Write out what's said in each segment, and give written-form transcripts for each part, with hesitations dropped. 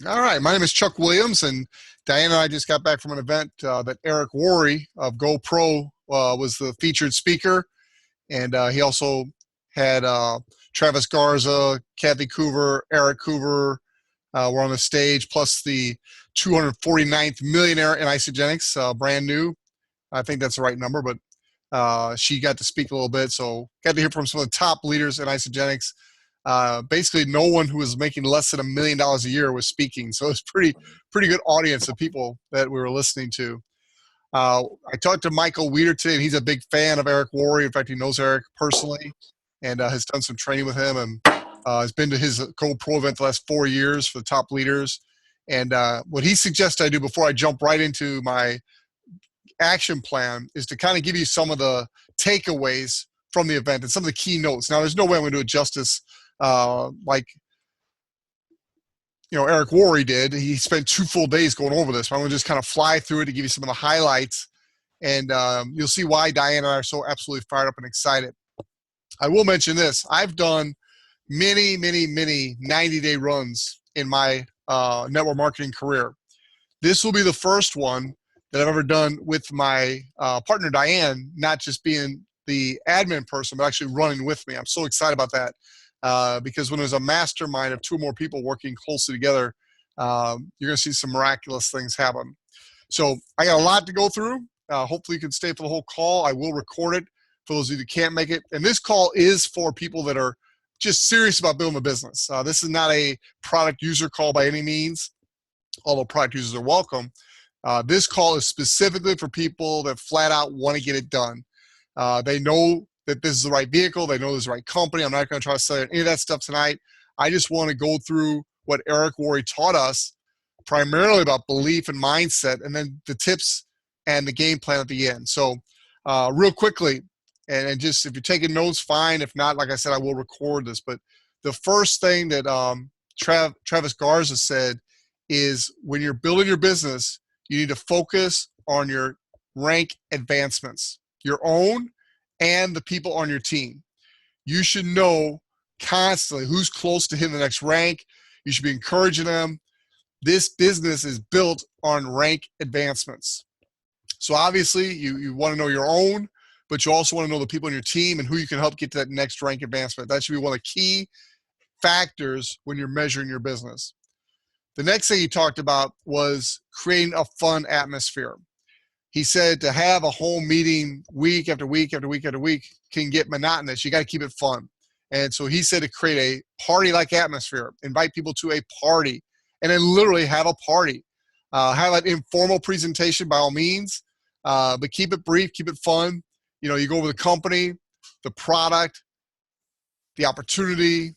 All right, my name is Chuck Williams, and Diane and I just got back from an event that Eric Worre of GoPro was the featured speaker, and he also had Travis Garza, Kathy Coover, Eric Coover were on the stage, plus the 249th millionaire in Isogenics, brand new. I think that's the right number, but she got to speak a little bit, so got to hear from some of the top leaders in Isogenics. Basically, no one who was making less than $1 million a year was speaking, so it was pretty good audience of people that we were listening to. I talked to Michael Weeder today, and he's a big fan of Eric Worre. In fact, he knows Eric personally and has done some training with him, and has been to his GoPro event the last 4 years for the top leaders. And what he suggests I do before I jump right into my action plan is to kind of give you some of the takeaways from the event and some of the key notes. Now, there's no way I'm going to do it justice like Eric Worre did. He spent 2 full days going over this. But I'm going to just kind of fly through it to give you some of the highlights, and you'll see why Diane and I are so absolutely fired up and excited. I will mention this. I've done many 90-day runs in my network marketing career. This will be the first one that I've ever done with my partner, Diane, not just being the admin person, but actually running with me. I'm so excited about that because when there's a mastermind of 2 or more people working closely together, you're going to see some miraculous things happen. So I got a lot to go through. Hopefully you can stay for the whole call. I will record it for those of you that can't make it. And this call is for people that are just serious about building a business. This is not a product user call by any means, although product users are welcome. This call is specifically for people that flat out want to get it done. They know that this is the right vehicle. They know this is the right company. I'm not going to try to sell any of that stuff tonight. I just want to go through what Eric Worre taught us, primarily about belief and mindset, and then the tips and the game plan at the end. So real quickly, and just if you're taking notes, fine. If not, like I said, I will record this. But the first thing that Travis Garza said is when you're building your business, you need to focus on your rank advancements, your own and the people on your team. You should know constantly who's close to hitting the next rank. You should be encouraging them. This business is built on rank advancements. So obviously you want to know your own, but you also want to know the people on your team and who you can help get to that next rank advancement. That should be one of the key factors when you're measuring your business. The next thing he talked about was creating a fun atmosphere. He said to have a home meeting week after week after week after week can get monotonous. You got to keep it fun. And so he said to create a party-like atmosphere, invite people to a party, and then literally have a party. Have an informal presentation by all means, but keep it brief, keep it fun. You go over the company, the product, the opportunity,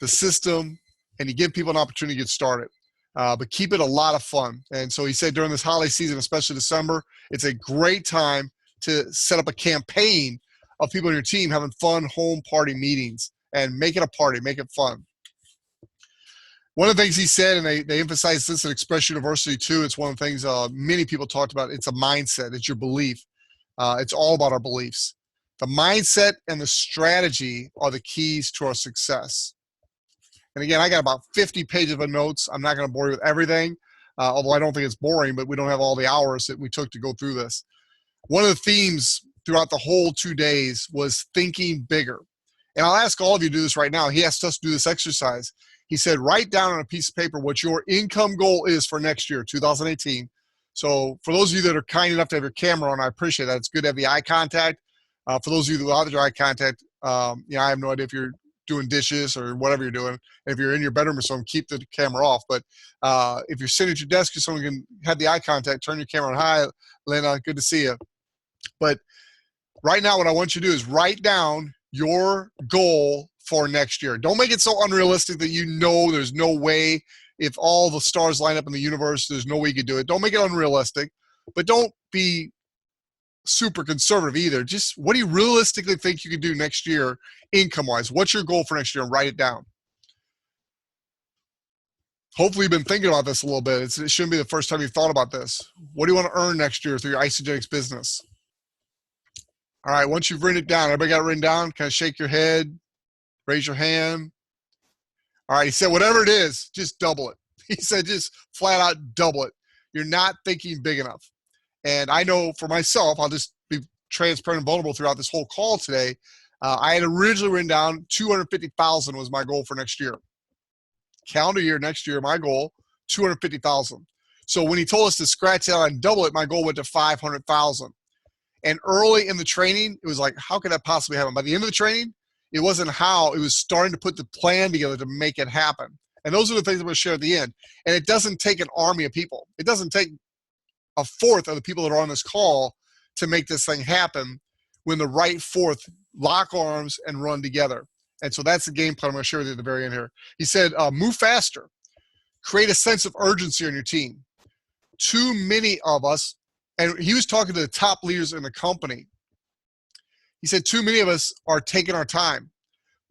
the system, and you give people an opportunity to get started. But keep it a lot of fun. And so he said during this holiday season, especially December, it's a great time to set up a campaign of people on your team having fun home party meetings and make it a party, make it fun. One of the things he said, and they emphasize this at Express University too, it's one of the things many people talked about, it's a mindset, it's your belief. It's all about our beliefs. The mindset and the strategy are the keys to our success. And again, I got about 50 pages of notes. I'm not going to bore you with everything, although I don't think it's boring, but we don't have all the hours that we took to go through this. One of the themes throughout the whole 2 days was thinking bigger. And I'll ask all of you to do this right now. He asked us to do this exercise. He said, write down on a piece of paper what your income goal is for next year, 2018. So for those of you that are kind enough to have your camera on, I appreciate that. It's good to have the eye contact. For those of you that don't have your eye contact, I have no idea if you're doing dishes or whatever you're doing. If you're in your bedroom or something, keep the camera off. But if you're sitting at your desk or someone can have the eye contact, turn your camera on. Hi, Lena, good to see you. But right now, what I want you to do is write down your goal for next year. Don't make it so unrealistic that there's no way, if all the stars line up in the universe, there's no way you could do it. Don't make it unrealistic, but don't be super conservative either. Just what do you realistically think you can do next year income-wise? What's your goal for next year? And write it down. Hopefully you've been thinking about this a little bit. It shouldn't be the first time you've thought about this. What do you want to earn next year through your Isogenics business? All right, once you've written it down, everybody got it written down? Kind of shake your head, raise your hand. All right, he said whatever it is, just double it. He said, just flat out double it. You're not thinking big enough. And I know for myself, I'll just be transparent and vulnerable throughout this whole call today. I had originally written down 250,000 was my goal for next year. Calendar year next year, my goal, 250,000. So when he told us to scratch that and double it, my goal went to 500,000. And early in the training, it was like, how could that possibly happen? By the end of the training, it wasn't how, it was starting to put the plan together to make it happen. And those are the things I'm going to share at the end. And it doesn't take an army of people. It doesn't take a fourth of the people that are on this call to make this thing happen when the right fourth lock arms and run together. And so that's the game plan I'm going to share with you at the very end here. He said, move faster. Create a sense of urgency on your team. Too many of us, and he was talking to the top leaders in the company. He said, too many of us are taking our time.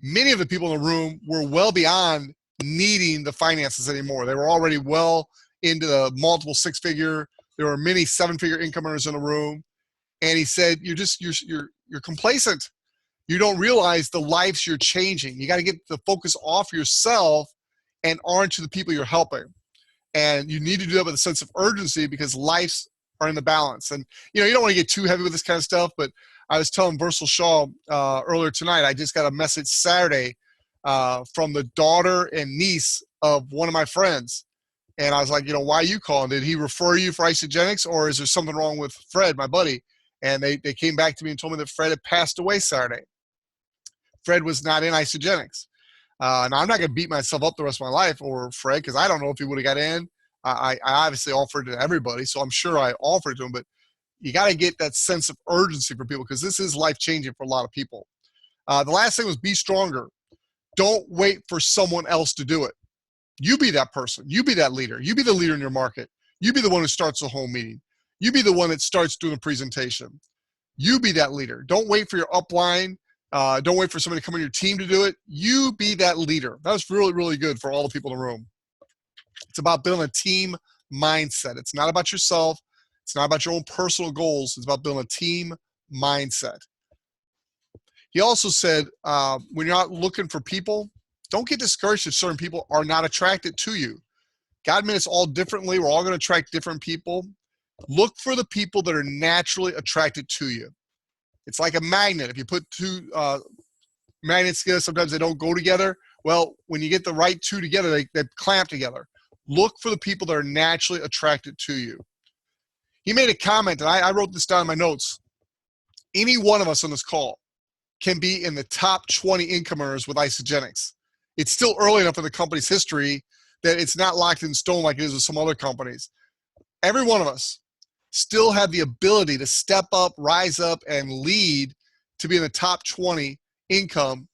Many of the people in the room were well beyond needing the finances anymore. They were already well into the multiple six-figure. There were many seven-figure income earners in the room. And he said, you're complacent. You don't realize the lives you're changing. You got to get the focus off yourself and onto the people you're helping. And you need to do that with a sense of urgency because lives are in the balance. And, you don't want to get too heavy with this kind of stuff, but I was telling Versal Shaw earlier tonight, I just got a message Saturday from the daughter and niece of one of my friends. And I was like, why are you calling? Did he refer you for Isogenics, or is there something wrong with Fred, my buddy? And they came back to me and told me that Fred had passed away Saturday. Fred was not in Isogenics. Now, I'm not going to beat myself up the rest of my life over Fred because I don't know if he would have got in. I obviously offered it to everybody, so I'm sure I offered it to him. But you got to get that sense of urgency for people because this is life-changing for a lot of people. The last thing was be stronger. Don't wait for someone else to do it. You be that person. You be that leader. You be the leader in your market. You be the one who starts the whole meeting. You be the one that starts doing the presentation. You be that leader. Don't wait for your upline. Don't wait for somebody to come on your team to do it. You be that leader. That was really, really good for all the people in the room. It's about building a team mindset. It's not about yourself. It's not about your own personal goals. It's about building a team mindset. He also said, when you're out looking for people, don't get discouraged if certain people are not attracted to you. God made us all differently. We're all going to attract different people. Look for the people that are naturally attracted to you. It's like a magnet. If you put two magnets together, sometimes they don't go together. Well, when you get the right two together, they clamp together. Look for the people that are naturally attracted to you. He made a comment, and I wrote this down in my notes. Any one of us on this call can be in the top 20 income earners with Isogenics. It's still early enough in the company's history that it's not locked in stone like it is with some other companies. Every one of us still have the ability to step up, rise up, and lead to be in the top 20 income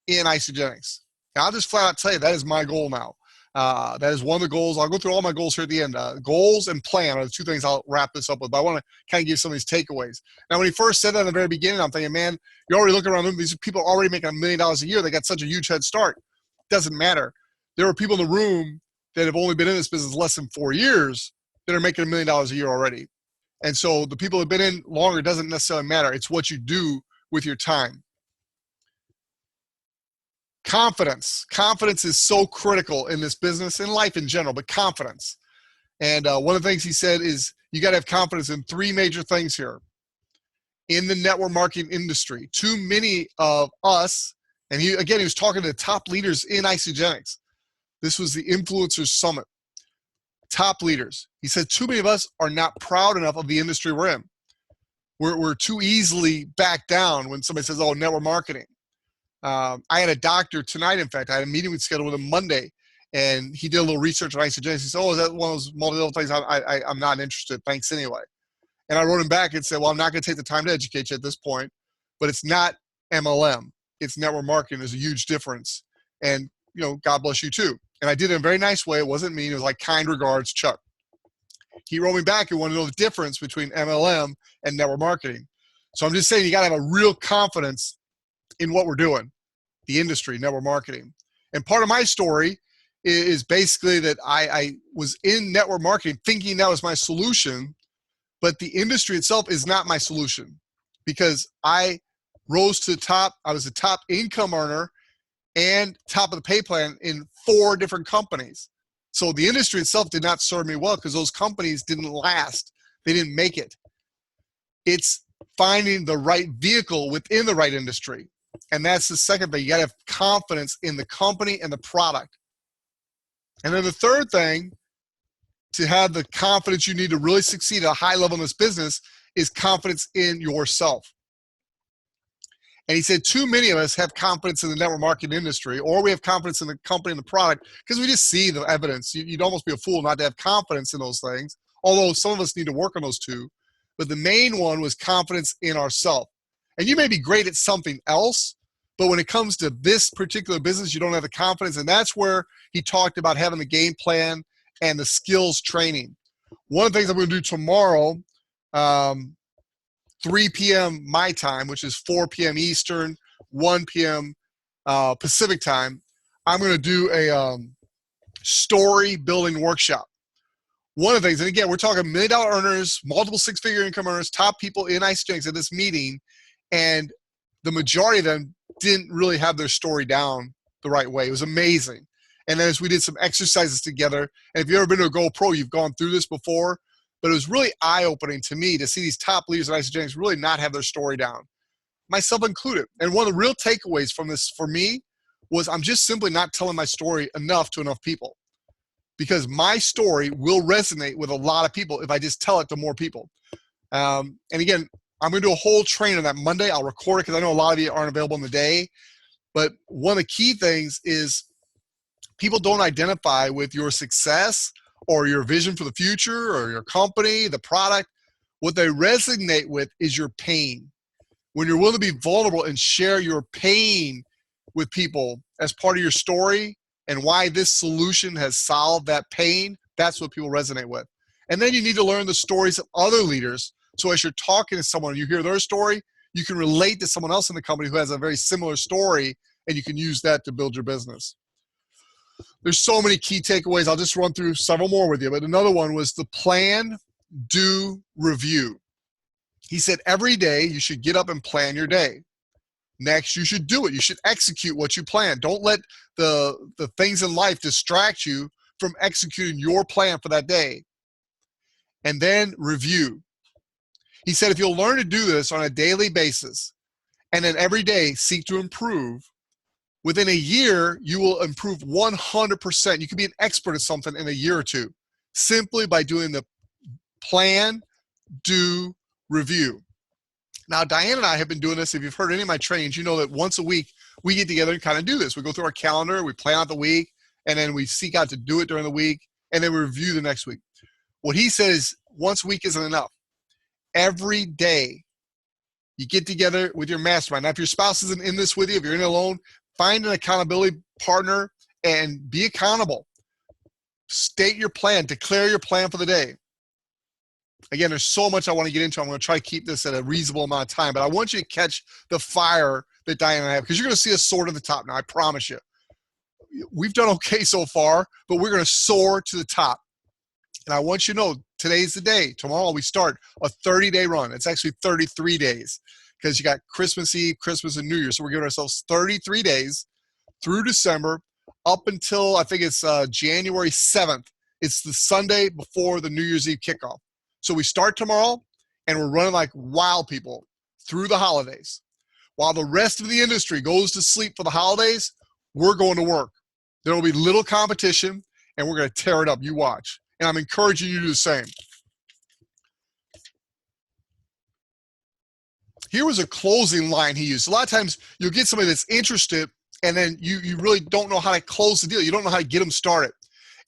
in Isogenics. And I'll just flat out tell you, that is my goal now. That is one of the goals. I'll go through all my goals here at the end. Goals and plan are the two things I'll wrap this up with. But I want to kind of give some of these takeaways. Now, when he first said that in the very beginning, I'm thinking, man, you're already looking around. These people are already making $1 million a year. They got such a huge head start. Doesn't matter. There are people in the room that have only been in this business less than 4 years that are making $1 million a year already. And so the people that have been in longer doesn't necessarily matter. It's what you do with your time. Confidence. Confidence is so critical in this business, in life in general, but confidence. And one of the things he said is you got to have confidence in 3 major things here. In the network marketing industry, too many of us, and he was talking to the top leaders in Isogenics. This was the Influencers Summit. Top leaders. He said too many of us are not proud enough of the industry we're in. We're too easily back down when somebody says, oh, network marketing. I had a doctor tonight, in fact. I had a meeting scheduled with him Monday, and he did a little research on Isogenics. He said, oh, is that one of those multi-level things? I'm not interested. Thanks anyway. And I wrote him back and said, well, I'm not going to take the time to educate you at this point, but it's not MLM. It's network marketing. There's a huge difference. And, God bless you too. And I did it in a very nice way. It wasn't mean. It was like, kind regards, Chuck. He wrote me back and wanted to know the difference between MLM and network marketing. So I'm just saying you got to have a real confidence in what we're doing, the industry, network marketing. And part of my story is basically that I was in network marketing thinking that was my solution, but the industry itself is not my solution because I rose to the top. I was the top income earner and top of the pay plan in 4 different companies. So the industry itself did not serve me well because those companies didn't last. They didn't make it. It's finding the right vehicle within the right industry. And that's the second thing. You got to have confidence in the company and the product. And then the third thing, to have the confidence you need to really succeed at a high level in this business, is confidence in yourself. And he said too many of us have confidence in the network marketing industry, or we have confidence in the company and the product because we just see the evidence. You'd almost be a fool not to have confidence in those things, although some of us need to work on those too. But the main one was confidence in ourselves. And you may be great at something else, but when it comes to this particular business, you don't have the confidence. And that's where he talked about having the game plan and the skills training. One of the things I'm going to do tomorrow, 3 p.m. my time, which is 4 p.m. Eastern, 1 p.m. Pacific time, I'm going to do a story building workshop. One of the things, and again, we're talking $1 million earners, multiple six-figure income earners, top people in Isogenics at this meeting, and the majority of them didn't really have their story down the right way. It was amazing. And then as we did some exercises together, and if you've ever been to a GoPro, you've gone through this before, but it was really eye-opening to me to see these top leaders at Isogenics really not have their story down, myself included. And one of the real takeaways from this for me was I'm just simply not telling my story enough to enough people, because my story will resonate with a lot of people if I just tell it to more people. And again, I'm going to do a whole training on that Monday. I'll record it because I know a lot of you aren't available in the day. But one of the key things is people don't identify with your success or your vision for the future or your company, the product. What they resonate with is your pain. When you're willing to be vulnerable and share your pain with people as part of your story and why this solution has solved that pain, that's what people resonate with. And then you need to learn the stories of other leaders. So as you're talking to someone and you hear their story, you can relate to someone else in the company who has a very similar story, and you can use that to build your business. There's so many key takeaways. I'll just run through several more with you. But another one was the plan, do, review. He said every day you should get up and plan your day. Next, you should do it. You should execute what you plan. Don't let the things in life distract you from executing your plan for that day. And then review. He said if you'll learn to do this on a daily basis and then every day seek to improve, within a year, you will improve 100%. You can be an expert at something in a year or two simply by doing the plan, do, review. Now, Diane and I have been doing this. If you've heard any of my trainings, you know that once a week we get together and kind of do this. We go through our calendar, we plan out the week, and then we seek out to do it during the week, and then we review the next week. What he says, once a week isn't enough. Every day you get together with your mastermind. Now, if your spouse isn't in this with you, if you're in it alone, find an accountability partner and be accountable. State your plan, declare your plan for the day. Again, there's so much I want to get into. I'm going to try to keep this at a reasonable amount of time, but I want you to catch the fire that Diane and I have, because you're going to see us soar to the top now, I promise you. We've done okay so far, but we're going to soar to the top. And I want you to know, today's the day. Tomorrow we start a 30-day run. It's actually 33 days because you got Christmas Eve, Christmas, and New Year. So we're giving ourselves 33 days through December up until I think it's January 7th. It's the Sunday before the New Year's Eve kickoff. So we start tomorrow, and we're running like wild people through the holidays. While the rest of the industry goes to sleep for the holidays, we're going to work. There will be little competition, and we're going to tear it up. You watch. And I'm encouraging you to do the same. Here was a closing line he used. A lot of times you'll get somebody that's interested, and then you really don't know how to close the deal. You don't know how to get them started.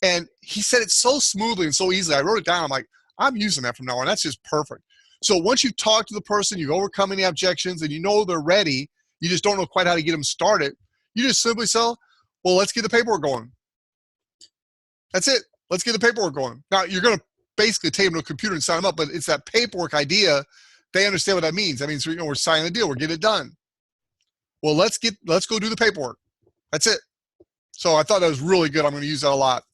And he said it so smoothly and so easily. I wrote it down. I'm like, I'm using that from now on. That's just perfect. So once you talk to the person, you've overcome any objections, and you know they're ready, you just don't know quite how to get them started, you just simply say, well, let's get the paperwork going. That's it. Let's get the paperwork going. Now, you're going to basically take them to a computer and sign them up, but it's that paperwork idea. They understand what that means. That means we're signing the deal. We're getting it done. Well, let's go do the paperwork. That's it. So I thought that was really good. I'm going to use that a lot.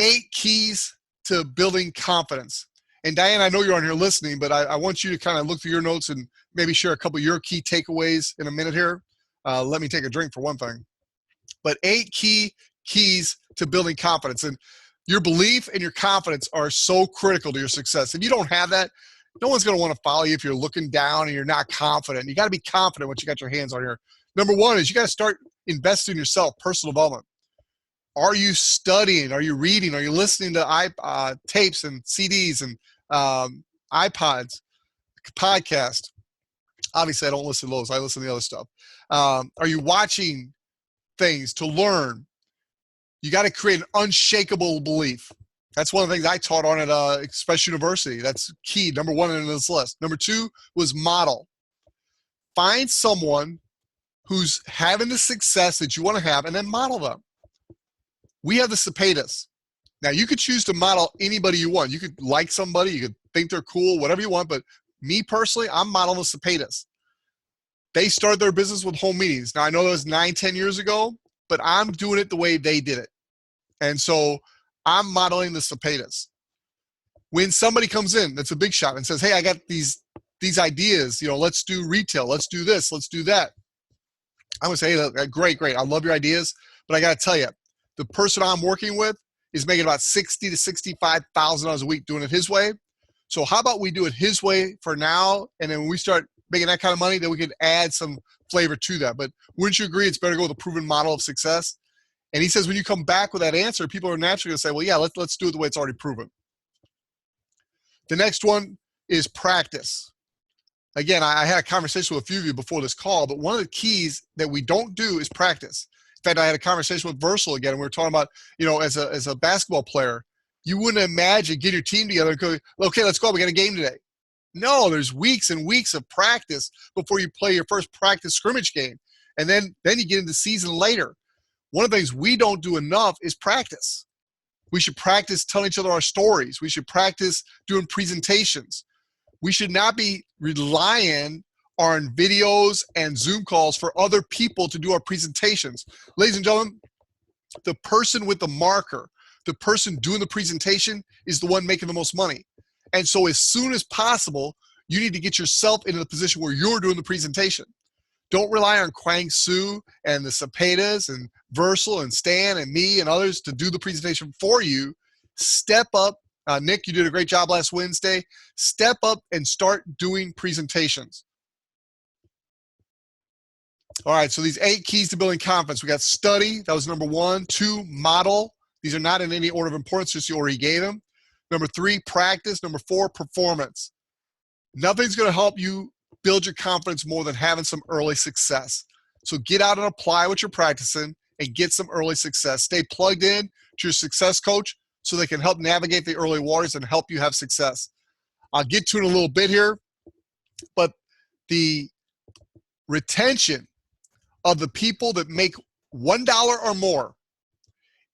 8 keys to building confidence. And Diane, I know you're on here listening, but I want you to kind of look through your notes and maybe share a couple of your key takeaways in a minute here. Let me take a drink for one thing. But 8 keys to building confidence. And Your belief and your confidence are so critical to your success. If you don't have that, no one's going to want to follow you if you're looking down and you're not confident. You got to be confident once you got your hands on here. Number one is you got to start investing in yourself, personal development. Are you studying? Are you reading? Are you listening to tapes and CDs and iPods, podcasts? Obviously, I don't listen to those. I listen to the other stuff. Are you watching things to learn? You got to create an unshakable belief. That's one of the things I taught on at Express University. That's key. Number one on this list. Number two was model. Find someone who's having the success that you want to have and then model them. We have the Cepedas. Now, you could choose to model anybody you want. You could like somebody. You could think they're cool, whatever you want. But me personally, I'm modeling the Cepedas. They started their business with home meetings. Now, I know that was 9-10 years ago, but I'm doing it the way they did it. And so I'm modeling the Cepedas. When somebody comes in that's a big shot and says, hey, I got these ideas, let's do retail, let's do this, let's do that. I'm going to say, hey, great. I love your ideas, but I got to tell you, the person I'm working with is making about $60,000 to $65,000 a week doing it his way. So how about we do it his way for now, and then when we start making that kind of money, then we could add some flavor to that. But wouldn't you agree it's better to go with a proven model of success? And he says when you come back with that answer, people are naturally going to say, well, yeah, let's do it the way it's already proven. The next one is practice. Again, I had a conversation with a few of you before this call, but one of the keys that we don't do is practice. In fact, I had a conversation with Versal again, and we were talking about, as a basketball player, you wouldn't imagine getting your team together and go, okay, let's go. We got a game today. No, there's weeks and weeks of practice before you play your first practice scrimmage game. And then you get into the season later. One of the things we don't do enough is practice. We should practice telling each other our stories. We should practice doing presentations. We should not be relying on videos and Zoom calls for other people to do our presentations. Ladies and gentlemen, the person with the marker, the person doing the presentation is the one making the most money. And so as soon as possible, you need to get yourself into the position where you're doing the presentation. Don't rely on Kwang Soo and the Cepedas and Versal and Stan and me and others to do the presentation for you. Step up. Nick, you did a great job last Wednesday. Step up and start doing presentations. All right, so these 8 keys to building confidence. We got study. That was number 1. 2, model. These are not in any order of importance, just you already gave them. Number 3, practice. Number 4, performance. Nothing's going to help you build your confidence more than having some early success. So get out and apply what you're practicing and get some early success. Stay plugged in to your success coach so they can help navigate the early waters and help you have success. I'll get to it in a little bit here, but the retention of the people that make $1 or more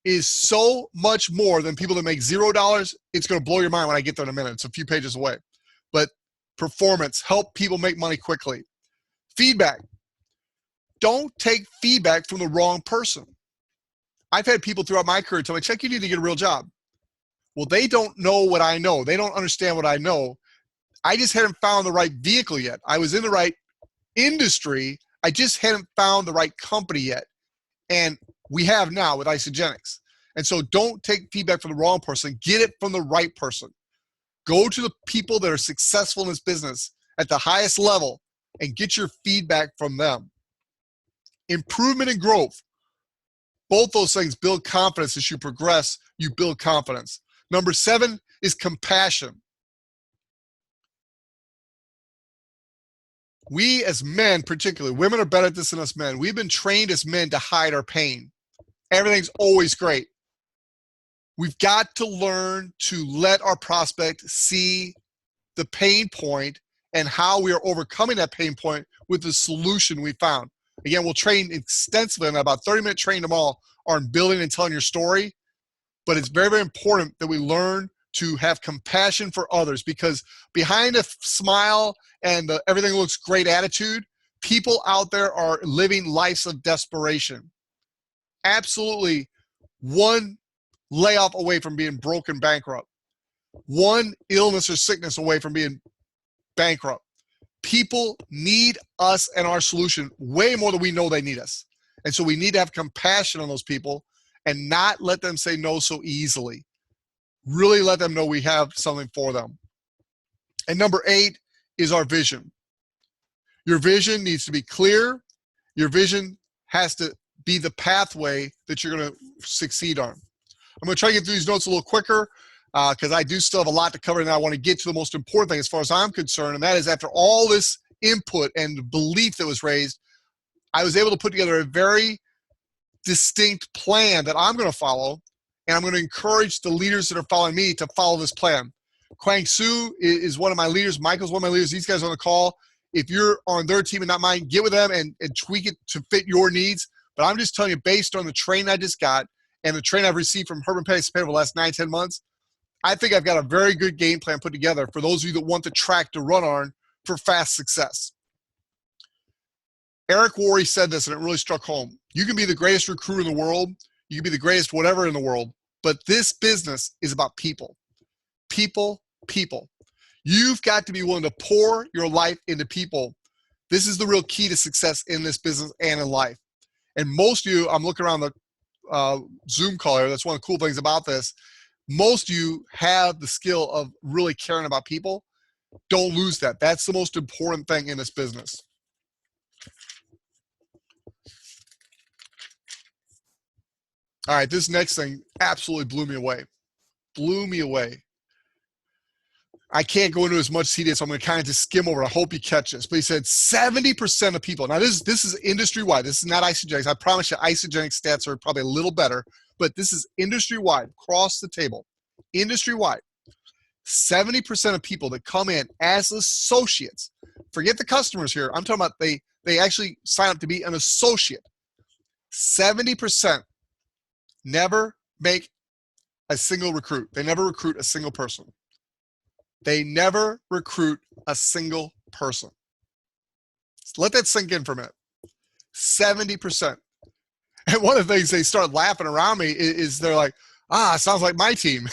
is so much more than people that make $0. It's going to blow your mind when I get there in a minute. It's a few pages away. But performance, help people make money quickly. Feedback. Don't take feedback from the wrong person. I've had people throughout my career tell me, Chuck, you need to get a real job. Well, they don't know what I know. They don't understand what I know. I just hadn't found the right vehicle yet. I was in the right industry. I just hadn't found the right company yet. And we have now with Isogenics. And so don't take feedback from the wrong person. Get it from the right person. Go to the people that are successful in this business at the highest level and get your feedback from them. Improvement and growth. Both those things build confidence. As you progress, you build confidence. Number 7 is compassion. We as men, particularly, women are better at this than us men. We've been trained as men to hide our pain. Everything's always great. We've got to learn to let our prospect see the pain point and how we are overcoming that pain point with the solution we found. Again, we'll train extensively on about 30-minute training tomorrow on building and telling your story. But it's very, very important that we learn to have compassion for others, because behind a smile and everything looks great attitude, people out there are living lives of desperation. Absolutely one layoff away from being broke and bankrupt. One illness or sickness away from being bankrupt. People need us and our solution way more than we know they need us. And so we need to have compassion on those people and not let them say no so easily. Really let them know we have something for them. And number 8 is our vision. Your vision needs to be clear. Your vision has to be the pathway that you're going to succeed on. I'm going to try to get through these notes a little quicker because I do still have a lot to cover, and I want to get to the most important thing as far as I'm concerned, and that is after all this input and belief that was raised, I was able to put together a very distinct plan that I'm going to follow, and I'm going to encourage the leaders that are following me to follow this plan. Kwang Su is one of my leaders. Michael's one of my leaders. These guys are on the call. If you're on their team and not mine, get with them and tweak it to fit your needs. But I'm just telling you, based on the training I just got and the training I've received from Herman Petty over the last 9-10 months, I think I've got a very good game plan put together for those of you that want the track to run on for fast success. Eric Worre said this, and it really struck home. You can be the greatest recruiter in the world. You can be the greatest whatever in the world. But this business is about people. People, people. You've got to be willing to pour your life into people. This is the real key to success in this business and in life. And most of you, I'm looking around the Zoom call here. That's one of the cool things about this. Most of you have the skill of really caring about people. Don't lose that. That's the most important thing in this business. All right, this next thing absolutely blew me away. Blew me away. I can't go into as much as he did, so I'm going to kind of just skim over it. I hope you catch this. But he said 70% of people. Now, this is industry-wide. This is not Isogenics. I promise you, Isogenics stats are probably a little better. But this is industry-wide, across the table. Industry-wide. 70% of people that come in as associates, forget the customers here. I'm talking about they actually sign up to be an associate. 70% never make a single recruit. They never recruit a single person. They never recruit a single person. Let that sink in for a minute. 70%. And one of the things they start laughing around me is they're like, sounds like my team.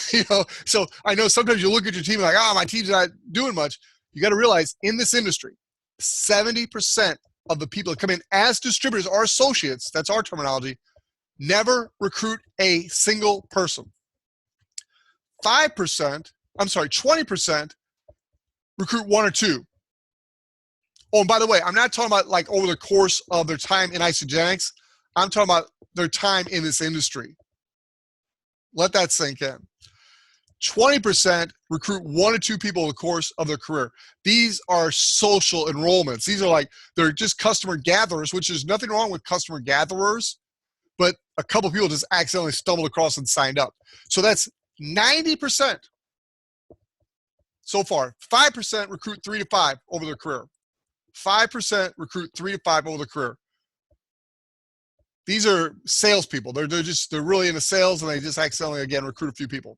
So I know sometimes you look at your team and like, my team's not doing much. You got to realize in this industry, 70% of the people that come in as distributors or associates, that's our terminology, never recruit a single person. 20% recruit one or two. Oh, and by the way, I'm not talking about like over the course of their time in Isogenics. I'm talking about their time in this industry. Let that sink in. 20% recruit one or two people over the course of their career. These are social enrollments. These are like, they're just customer gatherers, which is nothing wrong with customer gatherers, but a couple people just accidentally stumbled across and signed up. So that's 90% so far. 5% recruit 3 to 5 over their career. 5% recruit 3 to 5 over their career. These are salespeople. They're really into sales, and they just accidentally, again, recruit a few people.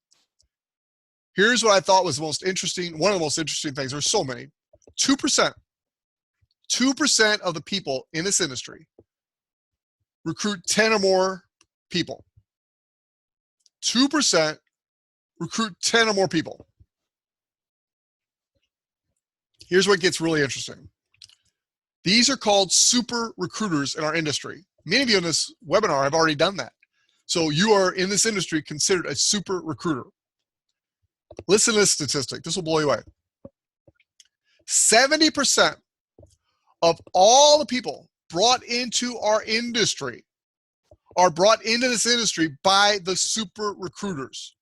Here's what I thought was the most interesting, one of the most interesting things. There's so many. 2% of the people in this industry recruit 10 or more people. 2% recruit 10 or more people. Here's what gets really interesting. These are called super recruiters in our industry. Many of you in this webinar have already done that. So you are in this industry considered a super recruiter. Listen to this statistic. This will blow you away. 70% of all the people brought into our industry are brought into this industry by the super recruiters.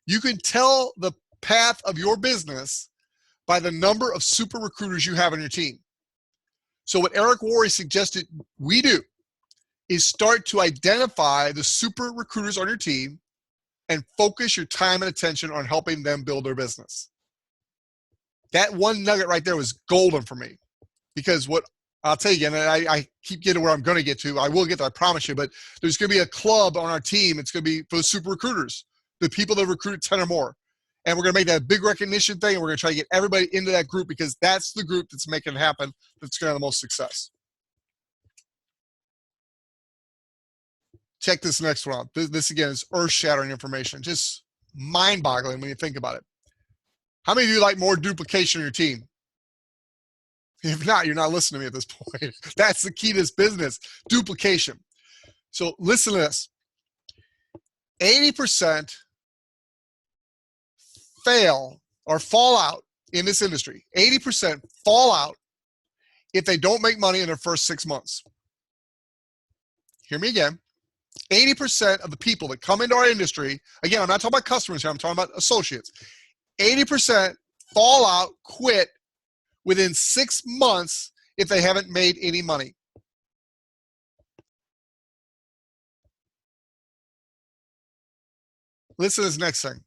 You can tell the path of your business by the number of super recruiters you have on your team. So what Eric Worre suggested we do is start to identify the super recruiters on your team and focus your time and attention on helping them build their business. That one nugget right there was golden for me, because what I'll tell you again, and I keep getting where I'm going to get to. I will get there, I promise you, but there's going to be a club on our team. It's going to be for the super recruiters, the people that recruit 10 or more. And we're going to make that a big recognition thing, and we're going to try to get everybody into that group, because that's the group that's making it happen, that's going to have the most success. Check this next one out. This again is earth-shattering information, just mind-boggling when you think about it. How many of you like more duplication in your team? If not, you're not listening to me at this point. That's the key to this business, duplication. So listen to this. 80% fail or fall out in this industry. 80% fall out if they don't make money in their first 6 months. Hear me again. 80% of the people that come into our industry, again, I'm not talking about customers here, I'm talking about associates. 80% fall out, quit within 6 months if they haven't made any money. Listen to this next thing.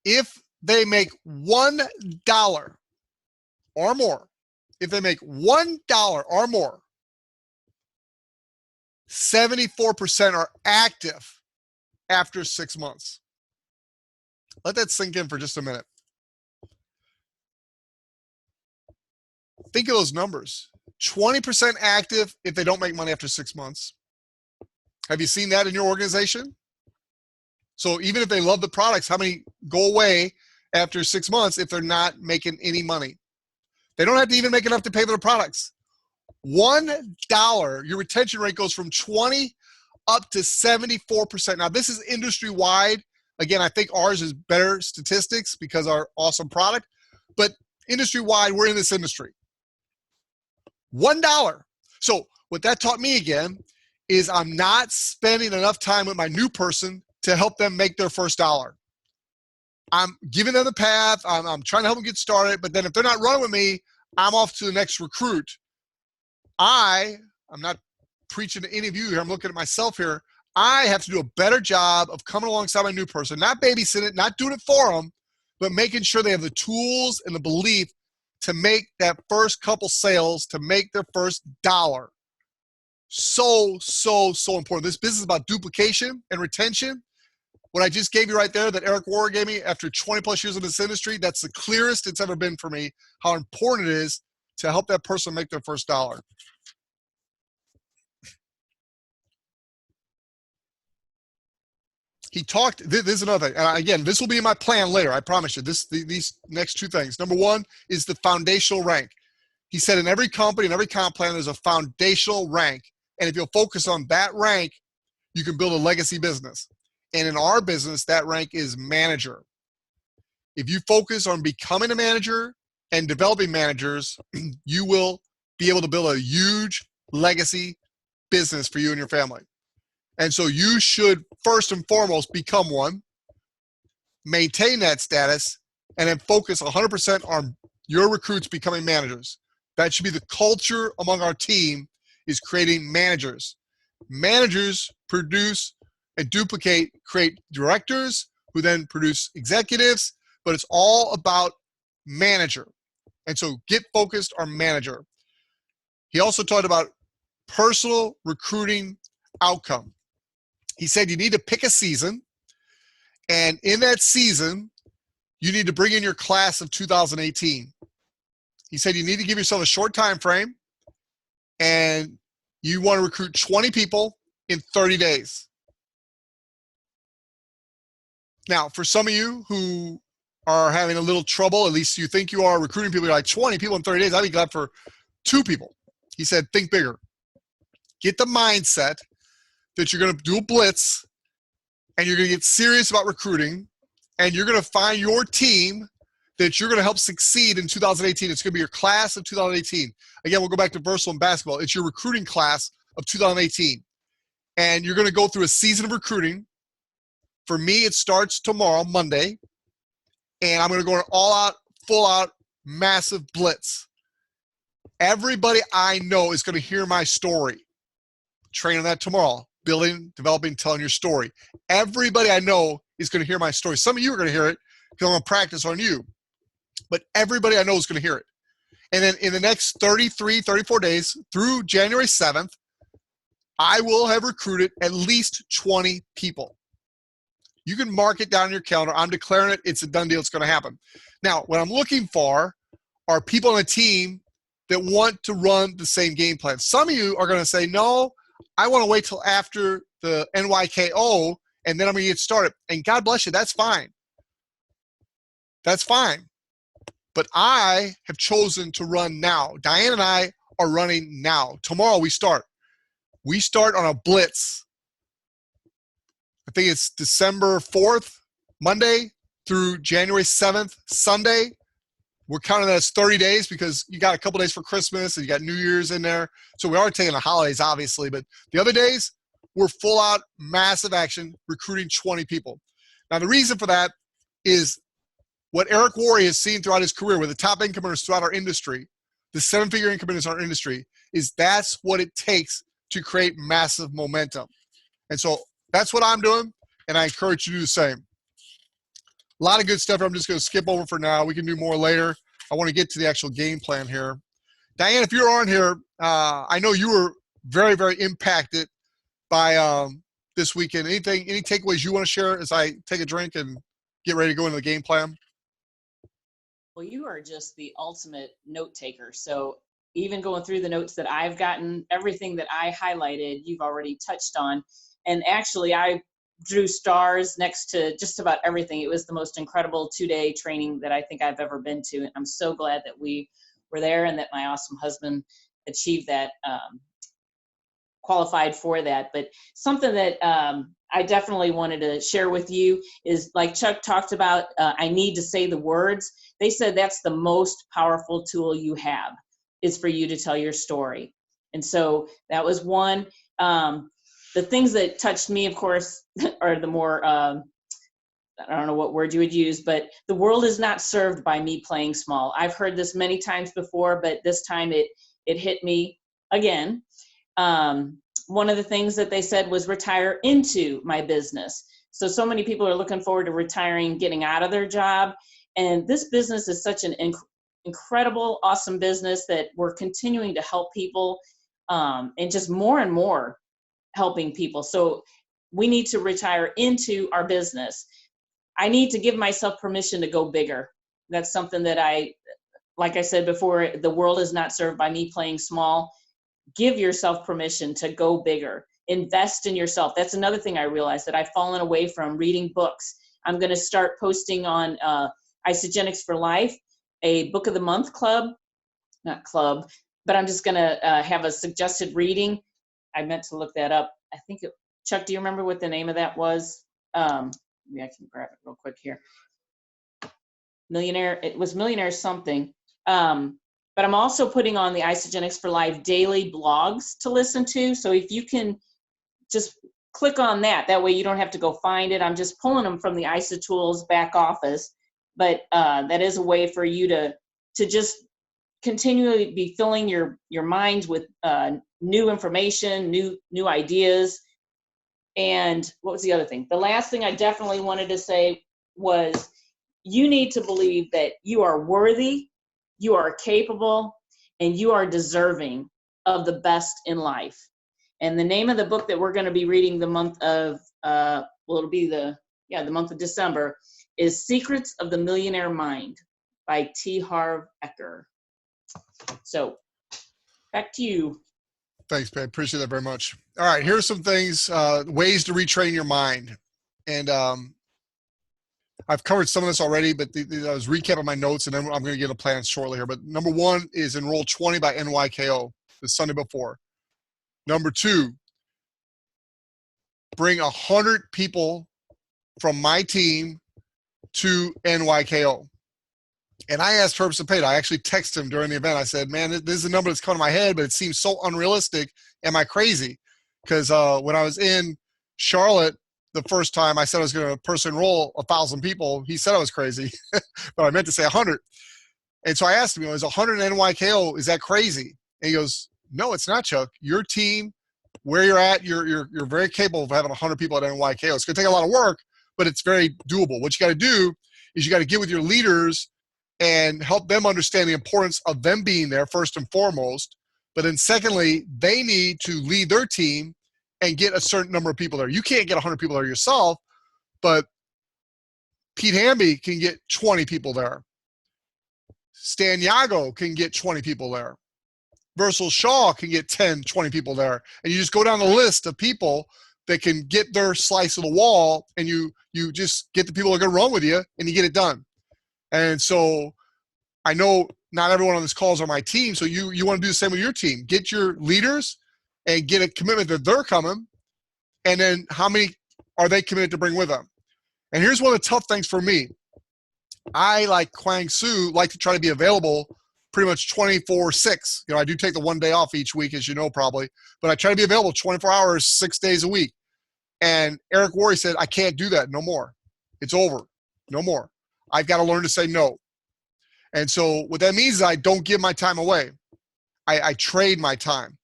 If they make $1 or more, if they make $1 or more, 74% are active after 6 months. Let that sink in for just a minute. Think of those numbers. 20% active if they don't make money after 6 months. Have you seen that in your organization? So even if they love the products, how many go away after 6 months if they're not making any money? They don't have to even make enough to pay for the products. $1, your retention rate goes from 20 up to 74%. Now, this is industry-wide. Again, I think ours is better statistics because our awesome product. But industry-wide, we're in this industry. $1. So what that taught me again is I'm not spending enough time with my new person to help them make their first dollar. I'm giving them the path. I'm trying to help them get started. But then if they're not running with me, I'm off to the next recruit. I'm not preaching to any of you here. I'm looking at myself here. I have to do a better job of coming alongside my new person, not babysitting it, not doing it for them, but making sure they have the tools and the belief to make that first couple sales, to make their first dollar. So, so, so important. This business is about duplication and retention. What I just gave you right there that Eric Worre gave me after 20 plus years in this industry, that's the clearest it's ever been for me, how important it is to help that person make their first dollar. He talked, this is another thing, and again, this will be in my plan later, I promise you, these next two things. Number one is the foundational rank. He said in every company, in every comp plan, there's a foundational rank, and if you'll focus on that rank, you can build a legacy business. And in our business, that rank is manager. If you focus on becoming a manager and developing managers, you will be able to build a huge legacy business for you and your family. And so you should first and foremost become one, maintain that status, and then focus 100% on your recruits becoming managers. That should be the culture among our team, is creating managers. Managers produce and duplicate, create directors who then produce executives, but it's all about manager. And so get focused on manager. He also talked about personal recruiting outcome. He said you need to pick a season, and in that season, you need to bring in your class of 2018. He said you need to give yourself a short time frame, and you want to recruit 20 people in 30 days. Now, for some of you who are having a little trouble, at least you think you are recruiting people, you're like 20 people in 30 days, I'd be glad for 2 people. He said, think bigger. Get the mindset that you're going to do a blitz and you're going to get serious about recruiting and you're going to find your team that you're going to help succeed in 2018. It's going to be your class of 2018. Again, we'll go back to Versal and basketball. It's your recruiting class of 2018. And you're going to go through a season of recruiting. For me, it starts tomorrow, Monday. And I'm going to go all out, full out, massive blitz. Everybody I know is going to hear my story. Train on that tomorrow. Building, developing, telling your story. Everybody I know is going to hear my story. Some of you are going to hear it because I'm going to practice on you. But everybody I know is going to hear it. And then in the next 33, 34 days through January 7th, I will have recruited at least 20 people. You can mark it down in your calendar. I'm declaring it. It's a done deal. It's going to happen. Now, what I'm looking for are people on a team that want to run the same game plan. Some of you are going to say, no, I want to wait till after the NYKO, and then I'm going to get started. And God bless you. That's fine. That's fine. But I have chosen to run now. Diane and I are running now. Tomorrow we start. We start on a blitz. I think it's December 4th, Monday through January 7th, Sunday. We're counting that as 30 days because you got a couple days for Christmas and you got New Year's in there. So we are taking the holidays, obviously. But the other days, we're full out, massive action, recruiting 20 people. Now, the reason for that is what Eric Worre has seen throughout his career with the top income earners throughout our industry, the seven-figure income earners in our industry, is that's what it takes to create massive momentum. And so that's what I'm doing, and I encourage you to do the same. A lot of good stuff I'm just going to skip over for now. We can do more later. I want to get to the actual game plan here. Diane, if you're on here, I know you were very, very impacted by this weekend. Any takeaways you want to share as I take a drink and get ready to go into the game plan? Well, you are just the ultimate note taker. So even going through the notes that I've gotten, everything that I highlighted, you've already touched on. And actually, I drew stars next to just about everything. It was the most incredible 2-day training that I think I've ever been to. And I'm so glad that we were there and that my awesome husband achieved that, qualified for that. But something that I definitely wanted to share with you is, like Chuck talked about, I need to say the words. They said that's the most powerful tool you have, is for you to tell your story. And so that was one. The things that touched me, of course, are the more, I don't know what word you would use, but the world is not served by me playing small. I've heard this many times before, but this time it hit me again. One of the things that they said was retire into my business. So many people are looking forward to retiring, getting out of their job. And this business is such an incredible, awesome business that we're continuing to help people, and just more and more helping people. So we need to retire into our business. I need to give myself permission to go bigger. That's something that like I said before, the world is not served by me playing small. Give yourself permission to go bigger. Invest in yourself. That's another thing I realized, that I've fallen away from reading books. I'm going to start posting on Isogenics for Life, a book of the month club, not club, but I'm just going to have a suggested reading. I meant to look that up. I think Chuck, do you remember what the name of that was? Maybe I can grab it real quick here. It was Millionaire something. But I'm also putting on the Isogenics for Life daily blogs to listen to. So if you can just click on that, that way you don't have to go find it. I'm just pulling them from the IsoTools back office. But that is a way for you to just continually be filling your minds with new information, new ideas. And what was the other thing? The last thing I definitely wanted to say was, you need to believe that you are worthy, you are capable, and you are deserving of the best in life. And the name of the book that we're going to be reading the month of, it'll be the month of December, is Secrets of the Millionaire Mind by T. Harv Eker. So back to you. Thanks, babe. Appreciate that very much. All right, here's some things, ways to retrain your mind. And I've covered some of this already, but I was recapping my notes, and then I'm going to get a plan shortly here. But number one is enroll 20 by NYKO the Sunday before. Number two, bring 100 people from my team to NYKO. And I asked Herb Cepeda, I actually texted him during the event. I said, man, this is a number that's coming to my head, but it seems so unrealistic. Am I crazy? Because when I was in Charlotte the first time, I said I was going to person enroll 1,000 people. He said I was crazy, but I meant to say 100. And so I asked him, is 100 in NYKO, is that crazy? And he goes, no, it's not, Chuck. Your team, where you're at, you're very capable of having 100 people at NYKO. It's going to take a lot of work, but it's very doable. What you got to do is you got to get with your leaders and help them understand the importance of them being there first and foremost. But then secondly, they need to lead their team and get a certain number of people there. You can't get 100 people there yourself, but Pete Hamby can get 20 people there. Stan Yago can get 20 people there. Versal Shaw can get 10, 20 people there. And you just go down the list of people that can get their slice of the wall, and you just get the people that are going to run with you, and you get it done. And so I know not everyone on this call is on my team, so you want to do the same with your team. Get your leaders and get a commitment that they're coming, and then how many are they committed to bring with them? And here's one of the tough things for me. I, like Kwang Soo, like to try to be available pretty much 24/6. I do take the 1 day off each week, as you know, probably, but I try to be available 24 hours, 6 days a week. And Eric Worre said, I can't do that no more. It's over. No more. I've got to learn to say no. And so what that means is I don't give my time away. I trade my time.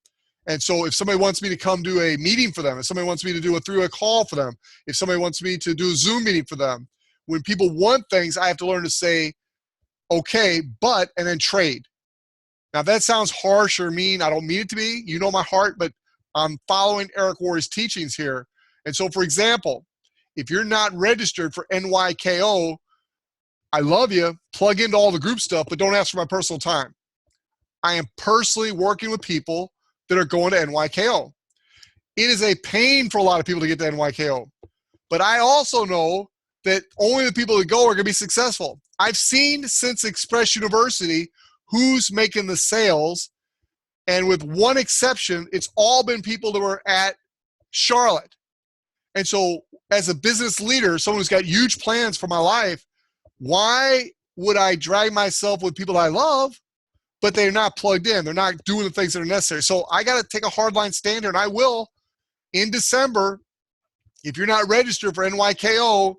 And so if somebody wants me to come do a meeting for them, if somebody wants me to do a 3-way call for them, if somebody wants me to do a Zoom meeting for them, when people want things, I have to learn to say, okay, but, and then trade. Now that sounds harsh or mean. I don't mean it to be. You know my heart, but I'm following Eric Worre's teachings here. And so, for example, if you're not registered for NYKO, I love you. Plug into all the group stuff, but don't ask for my personal time. I am personally working with people that are going to NYKO. It is a pain for a lot of people to get to NYKO. But I also know that only the people that go are going to be successful. I've seen since Express University who's making the sales. And with one exception, it's all been people that were at Charlotte. And so as a business leader, someone who's got huge plans for my life, why would I drag myself with people I love, but they're not plugged in? They're not doing the things that are necessary. So I got to take a hardline stand here, and I will in December. If you're not registered for NYKO,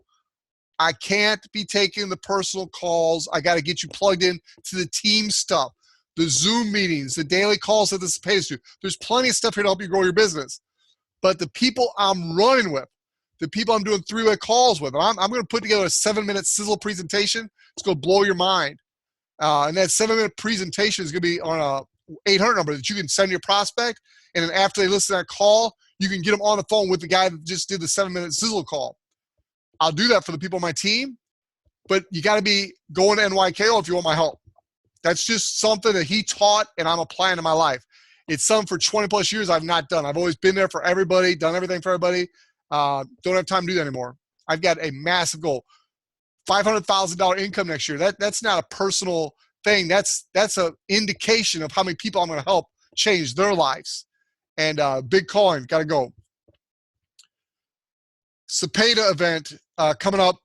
I can't be taking the personal calls. I got to get you plugged in to the team stuff, the Zoom meetings, the daily calls that this pays to. There's plenty of stuff here to help you grow your business. But the people I'm running with, the people I'm doing 3-way calls with, I'm going to put together a 7-minute sizzle presentation. It's going to blow your mind. And that 7-minute presentation is going to be on a 800 number that you can send your prospect. And then after they listen to that call, you can get them on the phone with the guy that just did the 7-minute sizzle call. I'll do that for the people on my team, but you got to be going to NYKO if you want my help. That's just something that he taught and I'm applying to my life. It's something for 20 plus years I've not done. I've always been there for everybody, done everything for everybody. Don't have time to do that anymore. I've got a massive goal. $500,000 income next year. That's not a personal thing. That's an indication of how many people I'm going to help change their lives. And big calling, got to go. Cepeda event coming up,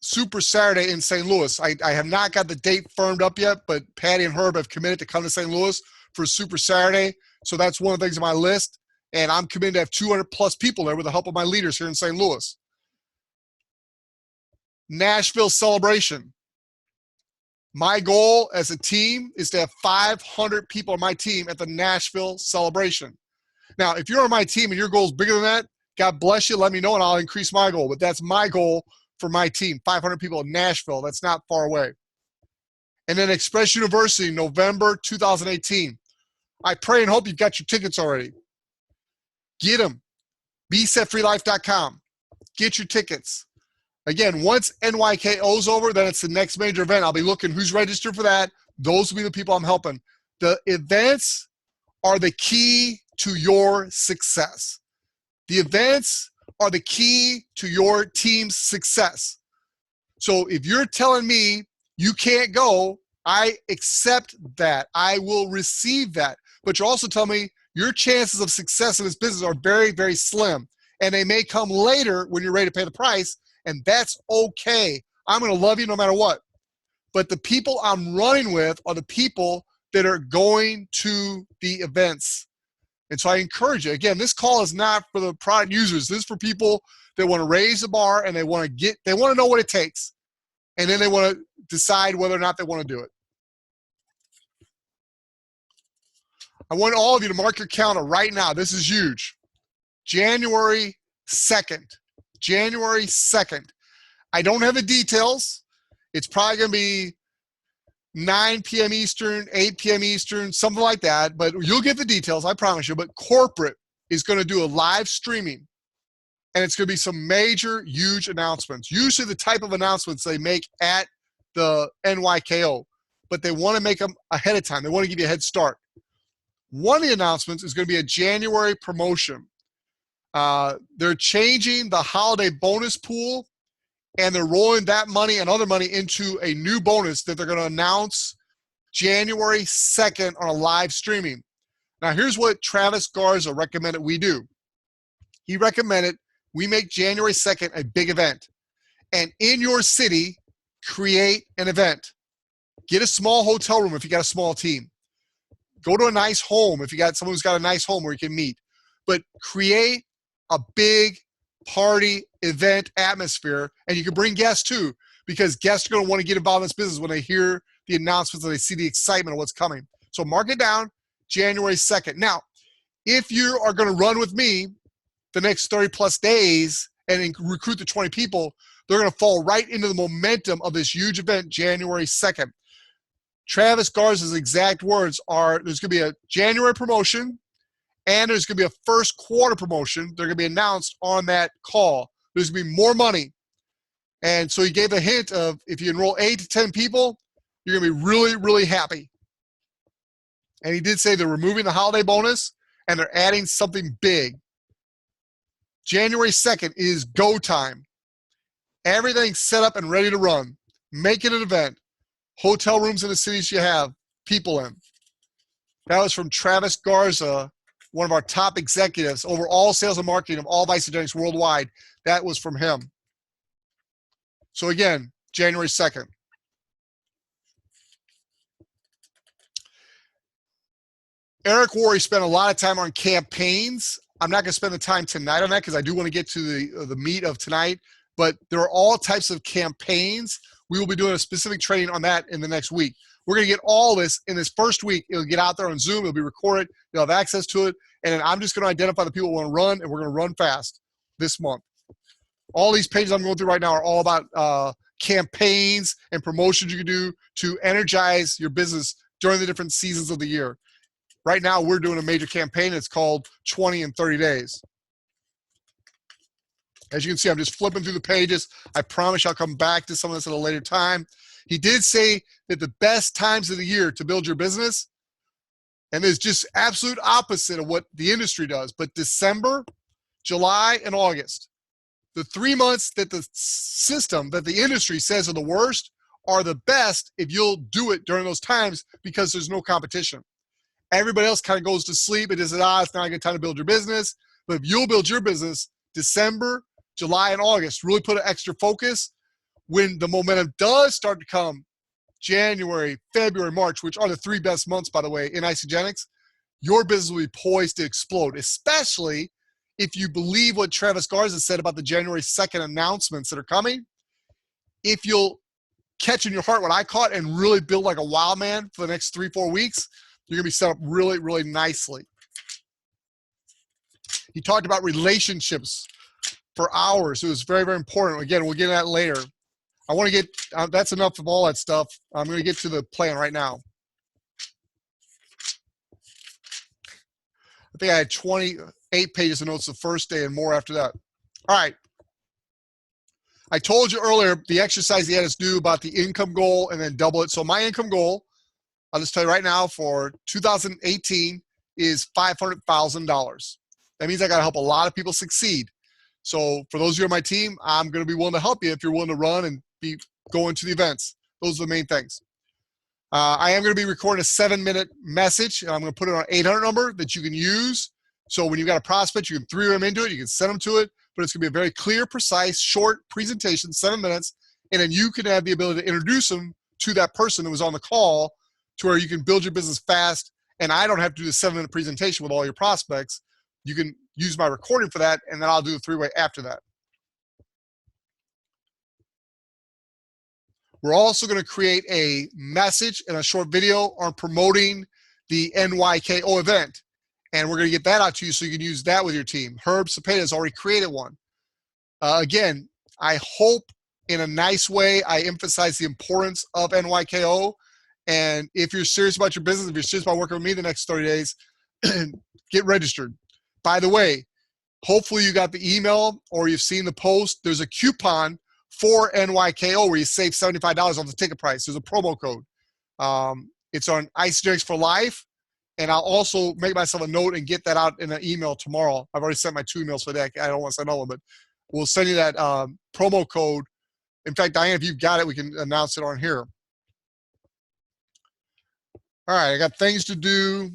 Super Saturday in St. Louis. I have not got the date firmed up yet, but Patty and Herb have committed to come to St. Louis for Super Saturday. So that's one of the things on my list. And I'm committed to have 200 plus people there with the help of my leaders here in St. Louis. Nashville celebration. My goal as a team is to have 500 people on my team at the Nashville celebration. Now, if you're on my team and your goal is bigger than that, God bless you. Let me know and I'll increase my goal. But that's my goal for my team, 500 people in Nashville. That's not far away. And then Express University, November 2018. I pray and hope you've got your tickets already. Get them. BeSetFreeLife.com. Get your tickets. Again, once NYKO's over, then it's the next major event. I'll be looking who's registered for that. Those will be the people I'm helping. The events are the key to your success. The events are the key to your team's success. So if you're telling me you can't go, I accept that. I will receive that. But you're also telling me your chances of success in this business are very, very slim. And they may come later when you're ready to pay the price. And that's okay. I'm going to love you no matter what. But the people I'm running with are the people that are going to the events. And so I encourage you. Again, this call is not for the product users. This is for people that want to raise the bar and they want to know what it takes. And then they want to decide whether or not they want to do it. I want all of you to mark your calendar right now. This is huge. January 2nd. January 2nd. I don't have the details. It's probably going to be 9 p.m. Eastern, 8 p.m. Eastern, something like that. But you'll get the details, I promise you. But corporate is going to do a live streaming. And it's going to be some major, huge announcements. Usually the type of announcements they make at the NYKO. But they want to make them ahead of time. They want to give you a head start. One of the announcements is going to be a January promotion. They're changing the holiday bonus pool, and they're rolling that money and other money into a new bonus that they're going to announce January 2nd on a live streaming. Now, here's what Travis Garza recommended we do. He recommended we make January 2nd a big event. And in your city, create an event. Get a small hotel room if you got a small team. Go to a nice home if you got someone who's got a nice home where you can meet. But create a big party event atmosphere, and you can bring guests too, because guests are going to want to get involved in this business when they hear the announcements and they see the excitement of what's coming. So mark it down, January 2nd. Now, if you are going to run with me the next 30 plus days and recruit the 20 people, they're going to fall right into the momentum of this huge event, January 2nd. Travis Garza's exact words are, there's going to be a January promotion and there's going to be a first quarter promotion. They're going to be announced on that call. There's going to be more money. And so he gave a hint of, if you enroll 8 to 10 people, you're going to be really, really happy. And he did say they're removing the holiday bonus and they're adding something big. January 2nd is go time. Everything's set up and ready to run. Make it an event. Hotel rooms in the cities you have people in. That was from Travis Garza, one of our top executives over all sales and marketing of all of Isagenix worldwide. That was from him. So again, January 2nd. Eric Worre spent a lot of time on campaigns. I'm not going to spend the time tonight on that because I do want to get to the meat of tonight. But there are all types of campaigns. We will be doing a specific training on that in the next week. We're going to get all this in this first week. It'll get out there on Zoom. It'll be recorded. You'll have access to it. And then I'm just going to identify the people who want to run, and we're going to run fast this month. All these pages I'm going through right now are all about campaigns and promotions you can do to energize your business during the different seasons of the year. Right now, we're doing a major campaign. It's called 20 in 30 days. As you can see, I'm just flipping through the pages. I promise I'll come back to some of this at a later time. He did say that the best times of the year to build your business, and it's just absolute opposite of what the industry does, but December, July, and August. The 3 months that the system, that the industry says are the worst, are the best if you'll do it during those times because there's no competition. Everybody else kind of goes to sleep. It is, it's not a good time to build your business. But if you'll build your business December, July, and August, really put an extra focus. When the momentum does start to come, January, February, March, which are the 3 best months, by the way, in Isagenix, your business will be poised to explode, especially if you believe what Travis Garza said about the January 2nd announcements that are coming. If you'll catch in your heart what I caught and really build like a wild man for the next 3-4 weeks, you're going to be set up really, really nicely. He talked about relationships for hours. It was very, very important. Again, we'll get to that later. I want to get, that's enough of all that stuff. I'm going to get to the plan right now. I think I had 28 pages of notes the first day and more after that. All right. I told you earlier the exercise he had us do about the income goal and then double it. So my income goal, I'll just tell you right now, for 2018 is $500,000. That means I got to help a lot of people succeed. So for those of you on my team, I'm going to be willing to help you if you're willing to run and be going to the events. Those are the main things. I am going to be recording a 7-minute message, and I'm going to put it on an 800 number that you can use. So when you've got a prospect, you can throw them into it. You can send them to it, but it's going to be a very clear, precise, short presentation, 7 minutes, and then you can have the ability to introduce them to that person who was on the call to where you can build your business fast, and I don't have to do the 7-minute presentation with all your prospects. You can use my recording for that, and then I'll do the 3-way after that. We're also going to create a message and a short video on promoting the NYKO event. And we're going to get that out to you so you can use that with your team. Herb Cepeda has already created one. Again, I hope in a nice way I emphasize the importance of NYKO. And if you're serious about your business, if you're serious about working with me the next 30 days, get registered. By the way, hopefully you got the email or you've seen the post. There's a coupon for NYKO where you save $75 off the ticket price. There's a promo code. It's on Isagenix for Life. And I'll also make myself a note and get that out in an email tomorrow. I've already sent my 2 emails for that. I don't want to send all of them, but we'll send you that promo code. In fact, Diane, if you've got it, we can announce it on here. All right, I got things to do.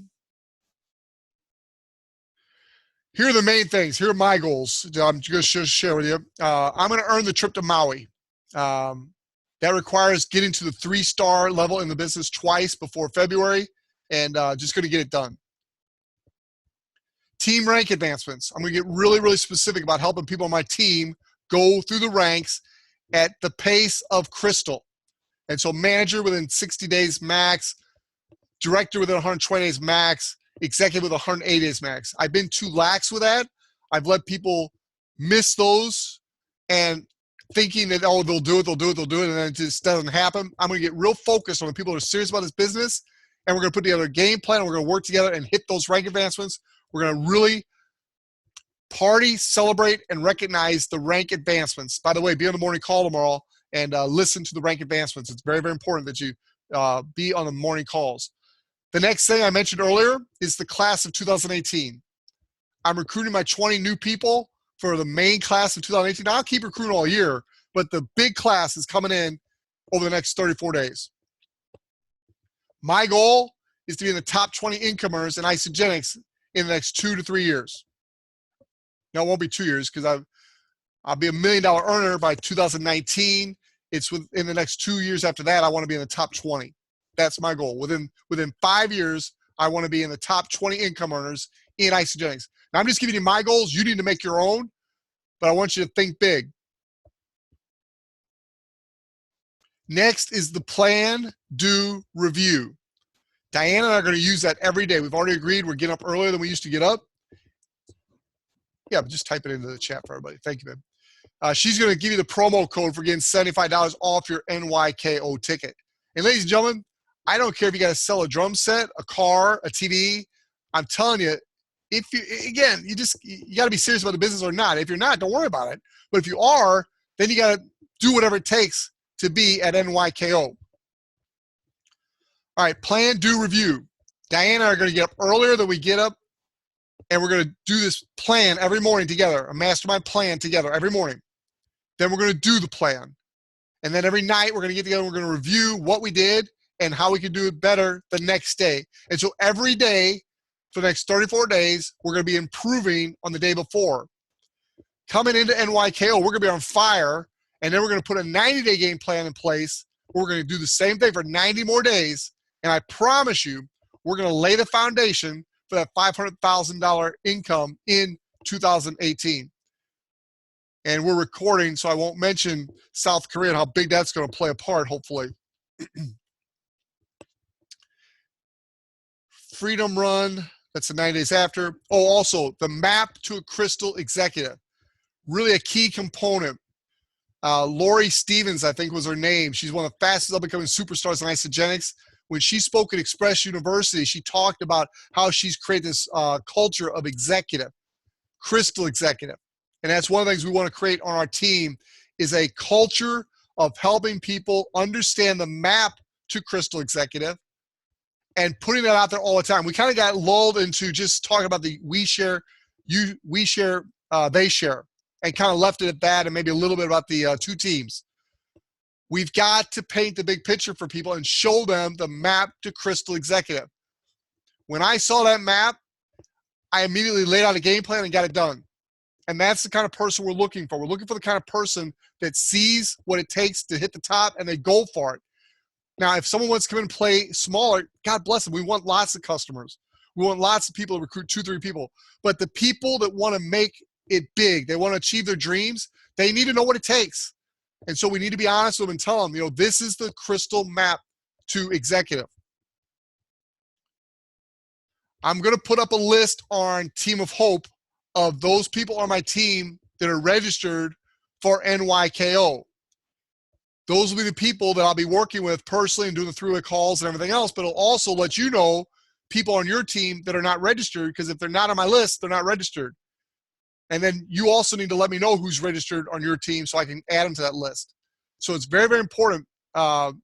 Here are the main things. Here are my goals that I'm going to share with you. I'm going to earn the trip to Maui. That requires getting to the 3-star level in the business twice before February, and just going to get it done. Team rank advancements. I'm going to get really, really specific about helping people on my team go through the ranks at the pace of Crystal. And so manager within 60 days max, director within 120 days max, executive with 180 days max. I've been too lax with that. I've let people miss those and thinking that, oh, they'll do it, and then it just doesn't happen. I'm going to get real focused on the people that are serious about this business, and we're going to put together a game plan, and we're going to work together and hit those rank advancements. We're going to really party, celebrate, and recognize the rank advancements. By the way, be on the morning call tomorrow and listen to the rank advancements. It's very, very important that you be on the morning calls. The next thing I mentioned earlier is the class of 2018. I'm recruiting my 20 new people for the main class of 2018. Now, I'll keep recruiting all year, but the big class is coming in over the next 34 days. My goal is to be in the top 20 income earners in Isogenics in the next 2 to 3 years. Now, it won't be 2 years because I'll be $1 million earner by 2019. It's within the next 2 years after that, I want to be in the top 20. That's my goal. Within 5 years, I want to be in the top 20 income earners in Isogenics. Now, I'm just giving you my goals. You need to make your own, but I want you to think big. Next is the plan, do, review. Diana and I are going to use that every day. We've already agreed we're getting up earlier than we used to get up. Yeah, but just type it into the chat for everybody. Thank you, babe. She's going to give you the promo code for getting $75 off your NYKO ticket. And ladies and gentlemen, I don't care if you got to sell a drum set, a car, a TV. I'm telling you, if you got to be serious about the business or not. If you're not, don't worry about it. But if you are, then you got to do whatever it takes to be at NYKO. All right, plan, do, review. Diana and I are going to get up earlier than we get up, and we're going to do this plan every morning together, a mastermind plan together every morning. Then we're going to do the plan. And then every night we're going to get together and we're going to review what we did and how we can do it better the next day. And so every day for the next 34 days, we're going to be improving on the day before. Coming into NYKO, we're going to be on fire, and then we're going to put a 90-day game plan in place. We're going to do the same thing for 90 more days, and I promise you, we're going to lay the foundation for that $500,000 income in 2018. And we're recording, so I won't mention South Korea and how big that's going to play a part, hopefully. Freedom Run, that's the 9 days after. Oh, also, the map to a Crystal executive. Really a key component. Lori Stevens, I think was her name. She's one of the fastest up-and-coming superstars in Isogenics. When she spoke at Express University, she talked about how she's created this culture of executive, Crystal executive. And that's one of the things we want to create on our team is a culture of helping people understand the map to Crystal executive and putting that out there all the time. We kind of got lulled into just talking about the we share, they share, and kind of left it at that and maybe a little bit about the 2 teams. We've got to paint the big picture for people and show them the map to Crystal executive. When I saw that map, I immediately laid out a game plan and got it done. And that's the kind of person we're looking for. We're looking for the kind of person that sees what it takes to hit the top and they go for it. Now, if someone wants to come in and play smaller, God bless them. We want lots of customers. We want lots of people to recruit 2, 3 people. But the people that want to make it big, they want to achieve their dreams, they need to know what it takes. And so we need to be honest with them and tell them, this is the Crystal map to executive. I'm going to put up a list on Team of Hope of those people on my team that are registered for NYKO. Those will be the people that I'll be working with personally and doing the 3-way calls and everything else, but it'll also let you know people on your team that are not registered, because if they're not on my list, they're not registered. And then you also need to let me know who's registered on your team so I can add them to that list. So it's very, very important.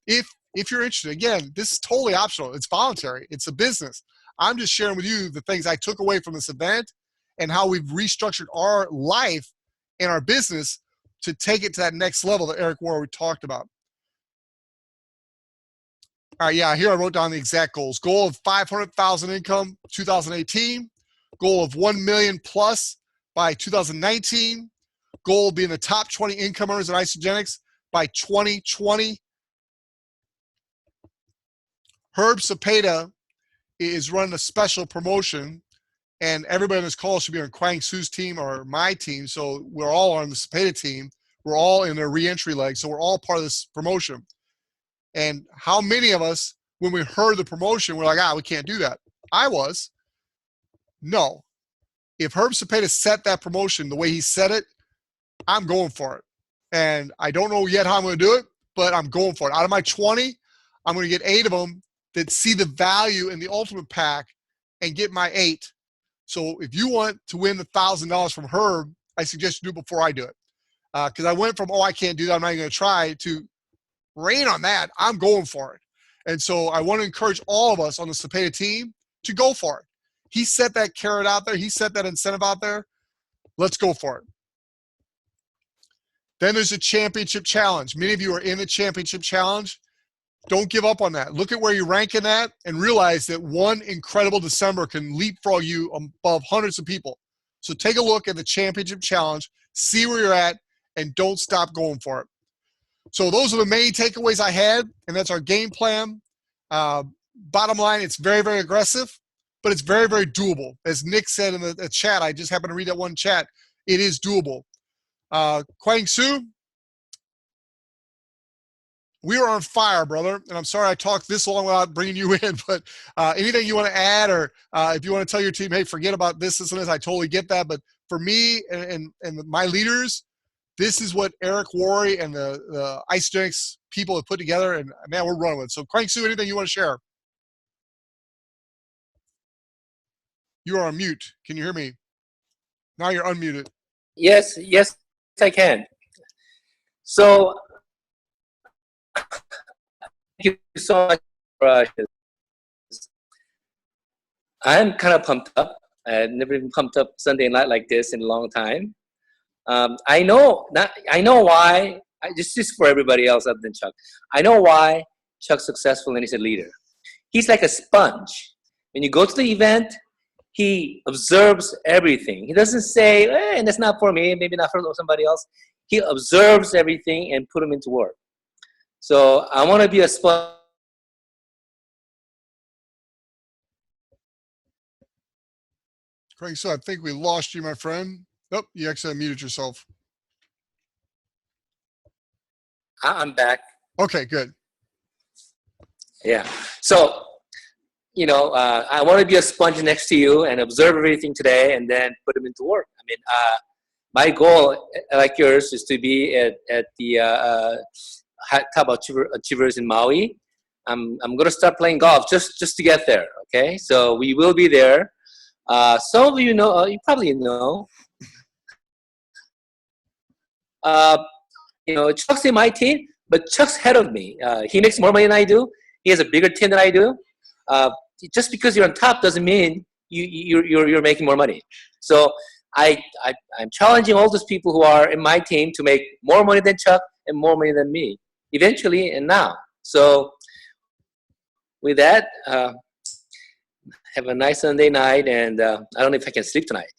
If you're interested, again, this is totally optional. It's voluntary. It's a business. I'm just sharing with you the things I took away from this event and how we've restructured our life and our business to take it to that next level that Eric Worre talked about. All right, yeah, here I wrote down the exact goals. Goal of 500,000 income, 2018. Goal of 1 million plus by 2019. Goal of being the top 20 income earners in Isogenics by 2020. Herb Cepeda is running a special promotion, and everybody on this call should be on Kwang Su's team or my team. So we're all on the Cepeda team. We're all in their re-entry leg. So we're all part of this promotion. And how many of us, when we heard the promotion, we're like, we can't do that. I was. No. If Herb Cepeda set that promotion the way he said it, I'm going for it. And I don't know yet how I'm going to do it, but I'm going for it. Out of my 20, I'm going to get 8 of them that see the value in the ultimate pack and get my 8. So if you want to win the $1,000 from Herb, I suggest you do it before I do it. Because I went from, I can't do that, I'm not even going to try, to rain on that. I'm going for it. And so I want to encourage all of us on the Cepeda team to go for it. He set that carrot out there. He set that incentive out there. Let's go for it. Then there's a championship challenge. Many of you are in the championship challenge. Don't give up on that. Look at where you rank in that and realize that one incredible December can leapfrog you above hundreds of people. So take a look at the championship challenge, see where you're at, and don't stop going for it. So those are the main takeaways I had, and that's our game plan. Bottom line, it's very, very aggressive, but it's very, very doable. As Nick said in the chat, I just happened to read that one chat. It is doable. Kwang Su, we are on fire, brother. And I'm sorry I talked this long without bringing you in, but anything you want to add, or if you want to tell your team, hey, forget about this, and this, I totally get that. But for me and my leaders, this is what Eric Worre and the Isogenics people have put together, and man, we're running with it. So Kwang Su, anything you want to share? You are on mute. Can you hear me? Now you're unmuted. Yes, I can. So, thank you so much. I'm kind of pumped up. I've never been pumped up Sunday night like this in a long time. I know why. Just for everybody else other than Chuck. I know why Chuck's successful and he's a leader. He's like a sponge. When you go to the event, he observes everything. He doesn't say, and that's not for me, maybe not for somebody else. He observes everything and put them into work. So I want to be a sponge. Craig, so I think we lost you, my friend. Oh, you actually muted yourself. I'm back. Okay, good. Yeah. So, I want to be a sponge next to you and observe everything today and then put them into work. I mean, my goal, like yours, is to be at the top achievers in Maui. I'm going to start playing golf just to get there. Okay, so we will be there. Some of you know, you probably know. Chuck's in my team, but Chuck's ahead of me. He makes more money than I do. He has a bigger team than I do. Just because you're on top doesn't mean you're making more money. So I'm challenging all those people who are in my team to make more money than Chuck and more money than me, eventually and now. So with that, have a nice Sunday night, and I don't know if I can sleep tonight.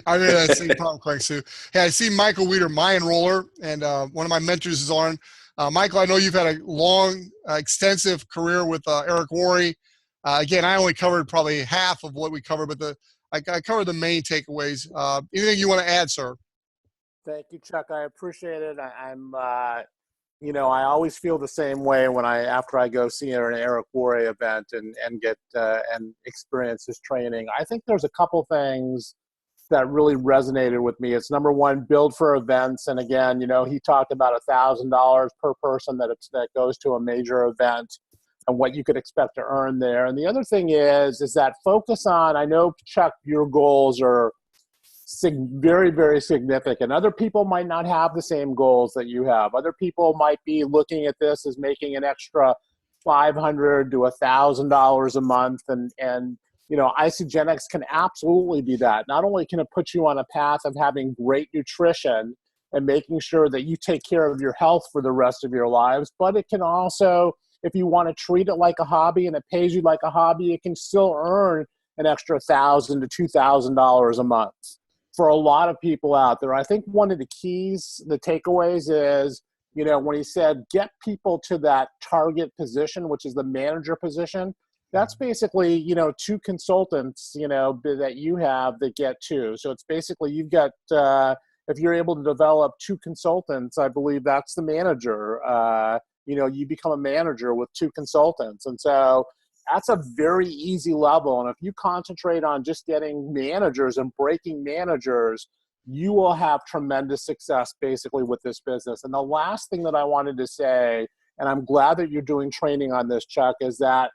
I mean, that's the problem, Kwang Su. Hey, I see Michael Weeder, my enroller, and one of my mentors is on. Michael, I know you've had a long, extensive career with Eric Worre. Again, I only covered probably half of what we covered, but I covered the main takeaways. Anything you want to add, sir? Thank you, Chuck. I appreciate it. I always feel the same way after I go see an Eric Worre event and get and experience his training. I think there's a couple things that really resonated with me. It's number one, build for events. And again, he talked about $1,000 per person that goes to a major event and what you could expect to earn there. And the other thing is that focus on, I know, Chuck, your goals are very, very significant. Other people might not have the same goals that you have. Other people might be looking at this as making an extra $500 to $1,000 a month. And Isogenics can absolutely be that. Not only can it put you on a path of having great nutrition and making sure that you take care of your health for the rest of your lives, but it can also, if you want to treat it like a hobby and it pays you like a hobby, it can still earn an extra $1,000 to $2,000 a month for a lot of people out there. I think one of the keys, the takeaways is, you know, when he said get people to that target position, which is the manager position, that's basically, you know, 2 consultants, you know, that you have that get 2. So it's basically you've got, if you're able to develop 2 consultants, I believe that's the manager. You know, you become a manager with 2 consultants. And so that's a very easy level. And if you concentrate on just getting managers and breaking managers, you will have tremendous success basically with this business. And the last thing that I wanted to say, and I'm glad that you're doing training on this, Chuck, is that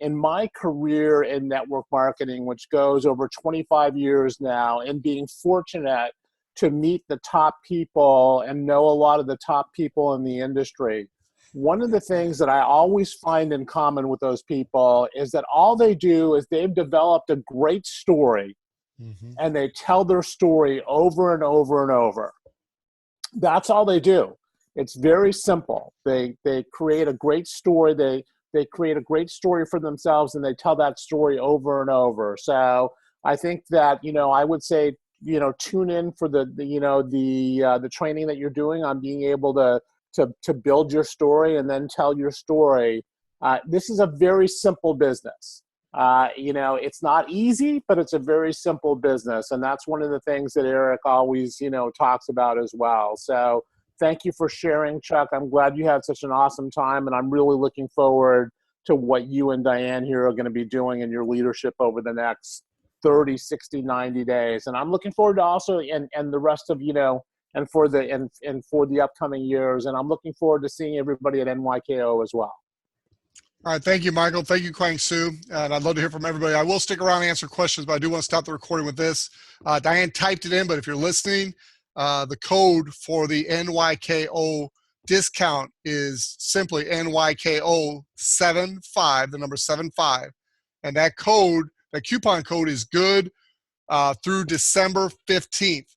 in my career in network marketing, which goes over 25 years now, and being fortunate to meet the top people and know a lot of the top people in the industry, one of the things that I always find in common with those people is that all they do is they've developed a great story, and they tell their story over and over and over. That's all they do. It's very simple. They create a great story. They create a great story for themselves, and they tell that story over and over. So I think that, you know, I would say, you know, tune in for the training that you're doing on being able to build your story and then tell your story. This is a very simple business. You know, it's not easy, but it's a very simple business. And that's one of the things that Eric always, you know, talks about as well. So thank you for sharing, Chuck. I'm glad you had such an awesome time, and I'm really looking forward to what you and Diane here are going to be doing in your leadership over the next 30, 60, 90 days. And I'm looking forward to also, and the rest of, you know, and for the upcoming years. And I'm looking forward to seeing everybody at NYKO as well. All right. Thank you, Michael. Thank you, Kwang Soo. And I'd love to hear from everybody. I will stick around and answer questions, but I do want to stop the recording with this. Diane typed it in, but if you're listening, the code for the NYKO discount is simply NYKO75, the number 75. And that code, that coupon code is good through December 15th.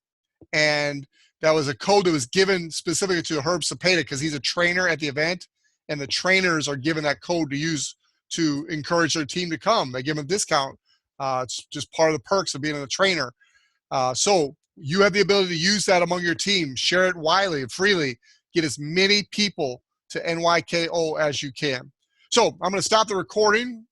And that was a code that was given specifically to Herb Cepeda because he's a trainer at the event, and the trainers are given that code to use to encourage their team to come. They give them a discount. It's just part of the perks of being a trainer. So you have the ability to use that among your team. Share it widely and freely. Get as many people to NYKO as you can. So I'm going to stop the recording.